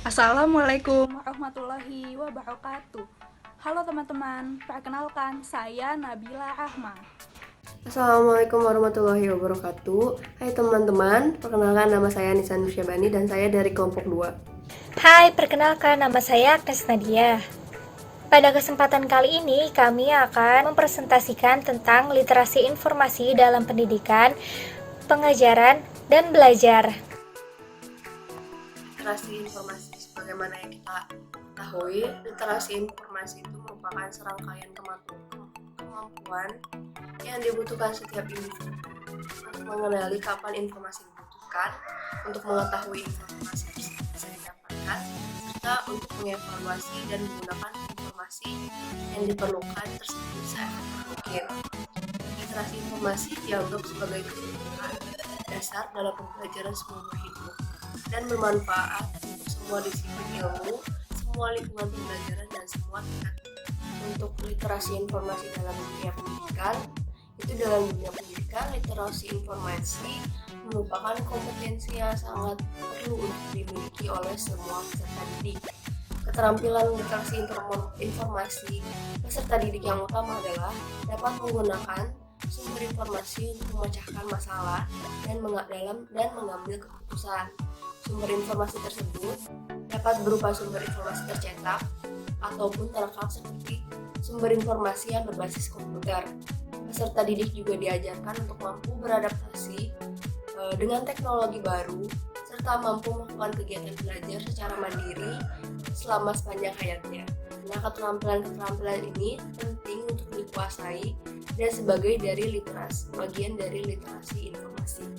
Assalamualaikum warahmatullahi wabarakatuh. Halo teman-teman, perkenalkan saya Nabila Rahma. Assalamualaikum warahmatullahi wabarakatuh. Hai teman-teman, perkenalkan nama saya Nisa Nursyabani dan saya dari kelompok 2. Hai, perkenalkan nama saya Agnes Nadia. Pada kesempatan kali ini, kami akan mempresentasikan tentang literasi informasi dalam pendidikan, pengajaran, dan belajar. Literasi informasi sebagaimana yang kita ketahui, literasi informasi itu merupakan serangkaian kemampuan yang dibutuhkan setiap individu untuk mengenali kapan informasi dibutuhkan, untuk mengetahui informasi tersebut bisa didapatkan, serta untuk mengevaluasi dan menggunakan informasi yang diperlukan tersebut seefektif mungkin. Literasi informasi dianggap sebagai kebutuhan dasar dalam pembelajaran seumur hidup dan bermanfaat untuk semua disiplin ilmu, semua lingkungan pembelajaran, dan semua tingkat. Untuk literasi informasi dalam dunia pendidikan, literasi informasi merupakan kompetensi yang sangat perlu untuk dimiliki oleh semua peserta didik. Keterampilan literasi informasi peserta didik yang utama adalah dapat menggunakan sumber informasi untuk memecahkan masalah dan mengambil keputusan. Sumber informasi tersebut dapat berupa sumber informasi tercetak ataupun terekam seperti sumber informasi yang berbasis komputer. Peserta didik juga diajarkan untuk mampu beradaptasi dengan teknologi baru serta mampu melakukan kegiatan belajar secara mandiri selama sepanjang hayatnya. Nah, keterampilan ini penting untuk dikuasai dan sebagai bagian dari literasi informasi.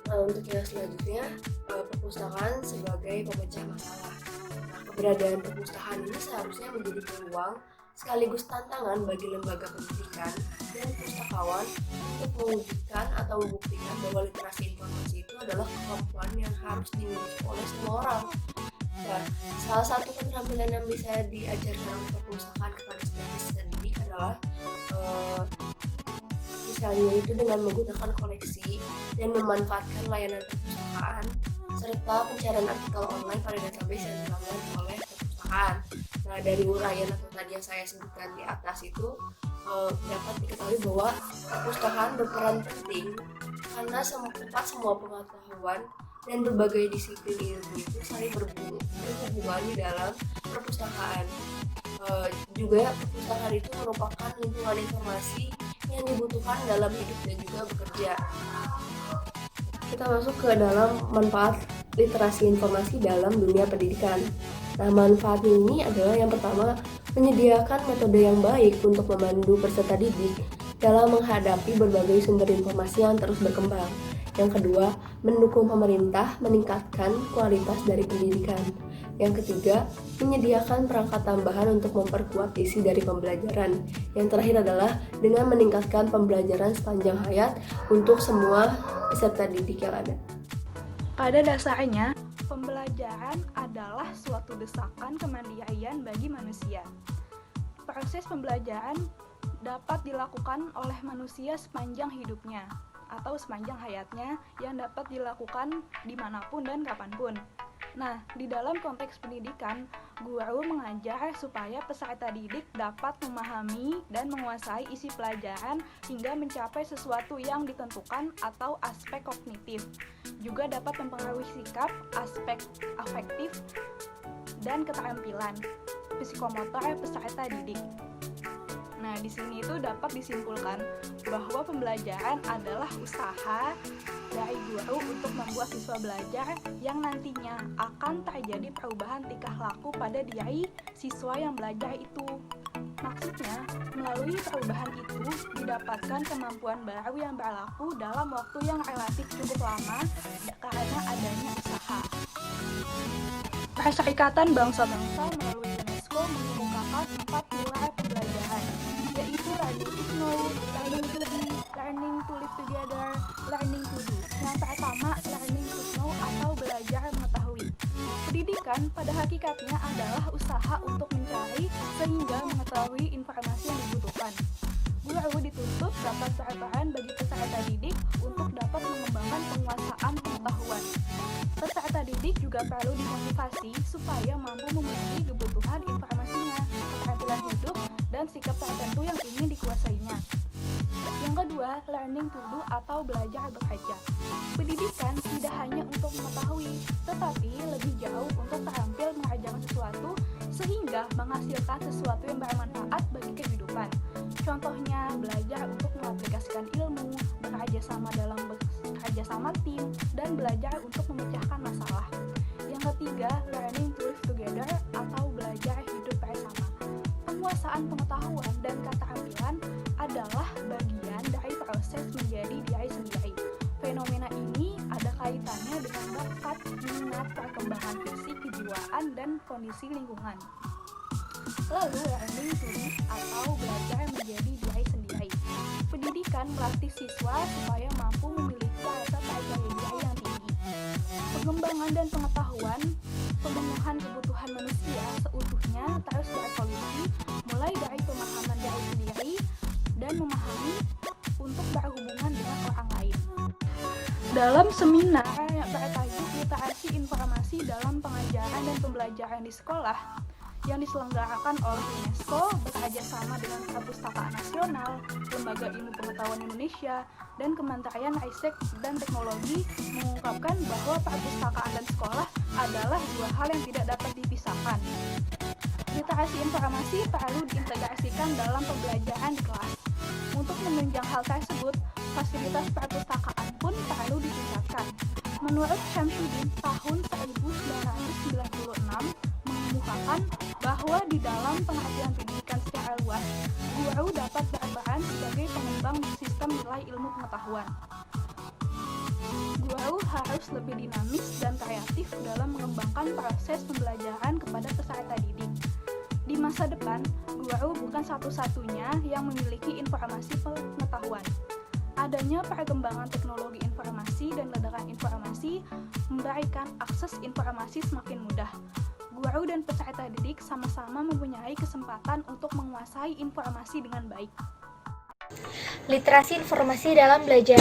Nah, untuk yang selanjutnya, perpustakaan sebagai pemecah masalah. Nah, keberadaan perpustakaan ini seharusnya menjadi peluang sekaligus tantangan bagi lembaga pendidikan dan pustakawan untuk mewujudkan atau membuktikan bahwa literasi informasi itu adalah kemampuan yang harus dimiliki oleh semua orang. Nah, salah satu keterampilan yang bisa diajarkan oleh perpustakaan kepada peserta didik adalah misalnya itu dengan menggunakan koleksi dan memanfaatkan layanan perpustakaan serta pencarian artikel online pada database yang dibangun oleh perpustakaan. Nah, dari uraian atau tadi yang saya sebutkan di atas itu dapat diketahui bahwa perpustakaan berperan penting karena semua pengetahuan dan berbagai disiplin ilmu itu saling berhubungan di dalam perpustakaan. Juga perpustakaan itu merupakan lingkungan informasi yang dibutuhkan dalam hidup dan juga bekerja. Kita masuk ke dalam manfaat literasi informasi dalam dunia pendidikan. Nah, manfaatnya ini adalah yang pertama, menyediakan metode yang baik untuk memandu peserta didik dalam menghadapi berbagai sumber informasi yang terus berkembang. Yang kedua, mendukung pemerintah meningkatkan kualitas dari pendidikan. Yang ketiga, menyediakan perangkat tambahan untuk memperkuat isi dari pembelajaran. Yang terakhir adalah dengan meningkatkan pembelajaran sepanjang hayat untuk semua peserta didik yang ada. Pada dasarnya, pembelajaran adalah suatu desakan kemandirian bagi manusia. Proses pembelajaran dapat dilakukan oleh manusia sepanjang hidupnya atau sepanjang hayatnya yang dapat dilakukan dimanapun dan kapanpun. Nah, di dalam konteks pendidikan, guru mengajar supaya peserta didik dapat memahami dan menguasai isi pelajaran hingga mencapai sesuatu yang ditentukan atau aspek kognitif. Juga dapat mempengaruhi sikap, aspek afektif, dan keterampilan psikomotor peserta didik. Nah, di sini itu dapat disimpulkan bahwa pembelajaran adalah usaha dari guru untuk membuat siswa belajar yang nantinya akan terjadi perubahan tingkah laku pada diri siswa yang belajar itu. Maksudnya, melalui perubahan itu didapatkan kemampuan baru yang berlaku dalam waktu yang relatif cukup lama karena adanya usaha. Perserikatan Bangsa-Bangsa melalui UNESCO mengemukakan 4 pilar pembelajaran, yaitu learning to know, learning to be, learning to live together, learning to do. Yang pertama, learning to know atau belajar mengetahui. Pendidikan pada hakikatnya adalah usaha untuk mencari sehingga mengetahui informasi yang dibutuhkan. Guru dituntut dapat berperan bagi peserta didik untuk dapat mengembangkan penguasaan pengetahuan. Peserta didik didik juga perlu dimotivasi supaya mampu memenuhi kebutuhan informasinya, keterampilan hidup, dan sikap tertentu yang ingin dikuasainya. Yang kedua, learning to do atau belajar bekerja. Pendidikan tidak hanya untuk mengetahui, tetapi lebih jauh untuk terampil mengerjakan sesuatu sehingga menghasilkan sesuatu yang bermanfaat bagi kehidupan. Contohnya, belajar untuk mengaplikasikan ilmu, bekerja sama dalam bekerja sama tim, dan belajar untuk memecahkan masalah. Yang ketiga, learning to live together atau belajar hidup bersama. Penguasaan pengetahuan dan keterampilan adalah bagian dari proses menjadi diri sendiri. Fenomena ini ada kaitannya dengan bakat, minat, perkembangan fisik, kejiwaan, dan kondisi lingkungan. Lalu, learning to live atau belajar menjadi diri sendiri. Pendidikan melatih siswa supaya mampu memiliki rasa percaya diri yang tinggi. Pengembangan dan pengetahuan, pemenuhan kebutuhan manusia seutuhnya terus berevolusi, mulai dari pemahaman diri sendiri dan memahami untuk berhubungan dengan orang lain. Dalam seminar yang bertajuk Literasi Informasi dalam Pengajaran dan Pembelajaran di Sekolah yang diselenggarakan oleh UNESCO bekerja sama dengan Perpustakaan Nasional, Lembaga Ilmu Pengetahuan Indonesia, dan Kementerian Riset dan Teknologi mengungkapkan bahwa perpustakaan dan sekolah adalah dua hal yang tidak dapat dipisahkan. Literasi informasi perlu diintegrasikan dalam pembelajaran di kelas. Untuk menunjang hal tersebut, fasilitas perpustakaan pun perlu ditingkatkan. Menurut Syamsuddin, tahun 1996 mengemukakan bahwa di dalam pengajaran pendidikan secara luas, guru dapat berperan sebagai pengembang sistem nilai ilmu pengetahuan. Guru harus lebih dinamis dan kreatif dalam mengembangkan proses pembelajaran kepada peserta didik. Di masa depan, guru bukan satu-satunya yang memiliki informasi pengetahuan. Adanya perkembangan teknologi informasi dan ledakan informasi memberikan akses informasi semakin mudah. Guru dan peserta didik sama-sama mempunyai kesempatan untuk menguasai informasi dengan baik. Literasi informasi dalam belajar.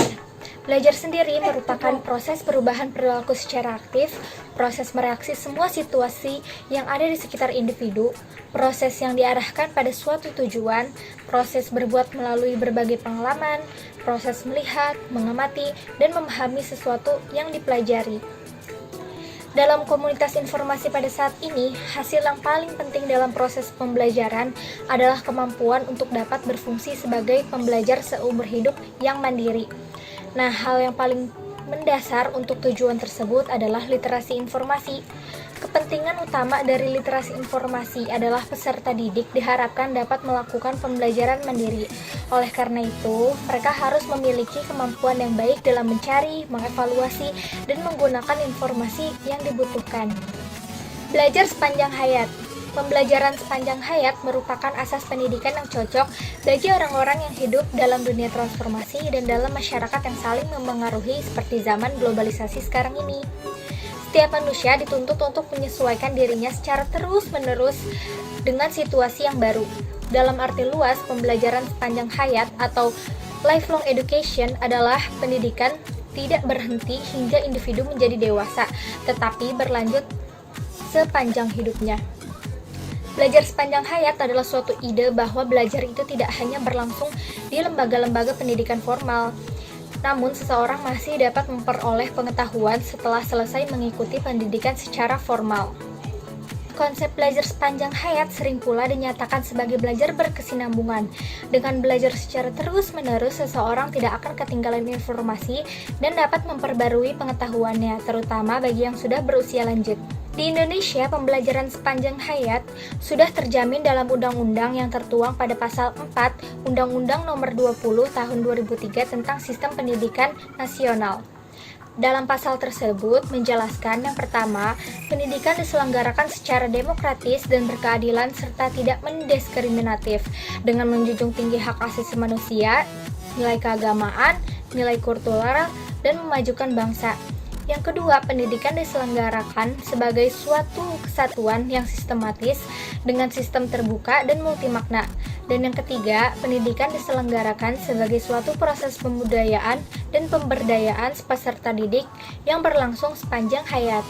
Belajar sendiri merupakan proses perubahan perilaku secara aktif, proses mereaksi semua situasi yang ada di sekitar individu, proses yang diarahkan pada suatu tujuan, proses berbuat melalui berbagai pengalaman, proses melihat, mengamati, dan memahami sesuatu yang dipelajari. Dalam komunitas informasi pada saat ini, hasil yang paling penting dalam proses pembelajaran adalah kemampuan untuk dapat berfungsi sebagai pembelajar seumur hidup yang mandiri. Nah, hal yang paling mendasar untuk tujuan tersebut adalah literasi informasi. Kepentingan utama dari literasi informasi adalah peserta didik diharapkan dapat melakukan pembelajaran mandiri. Oleh karena itu, mereka harus memiliki kemampuan yang baik dalam mencari, mengevaluasi, dan menggunakan informasi yang dibutuhkan. Belajar sepanjang hayat. Pembelajaran sepanjang hayat merupakan asas pendidikan yang cocok bagi orang-orang yang hidup dalam dunia transformasi dan dalam masyarakat yang saling memengaruhi seperti zaman globalisasi sekarang ini. Setiap manusia dituntut untuk menyesuaikan dirinya secara terus-menerus dengan situasi yang baru. Dalam arti luas, pembelajaran sepanjang hayat atau lifelong education adalah pendidikan tidak berhenti hingga individu menjadi dewasa, tetapi berlanjut sepanjang hidupnya. Belajar sepanjang hayat adalah suatu ide bahwa belajar itu tidak hanya berlangsung di lembaga-lembaga pendidikan formal, namun seseorang masih dapat memperoleh pengetahuan setelah selesai mengikuti pendidikan secara formal. Konsep belajar sepanjang hayat sering pula dinyatakan sebagai belajar berkesinambungan. Dengan belajar secara terus-menerus, seseorang tidak akan ketinggalan informasi dan dapat memperbarui pengetahuannya, terutama bagi yang sudah berusia lanjut. Di Indonesia, pembelajaran sepanjang hayat sudah terjamin dalam undang-undang yang tertuang pada pasal 4 Undang-Undang Nomor 20 Tahun 2003 tentang Sistem Pendidikan Nasional. Dalam pasal tersebut menjelaskan yang pertama, pendidikan diselenggarakan secara demokratis dan berkeadilan serta tidak mendiskriminatif dengan menjunjung tinggi hak asasi manusia, nilai keagamaan, nilai kultural, dan memajukan bangsa. Yang kedua, pendidikan diselenggarakan sebagai suatu kesatuan yang sistematis dengan sistem terbuka dan multimakna. Dan yang ketiga, pendidikan diselenggarakan sebagai suatu proses pembudayaan dan pemberdayaan peserta didik yang berlangsung sepanjang hayat.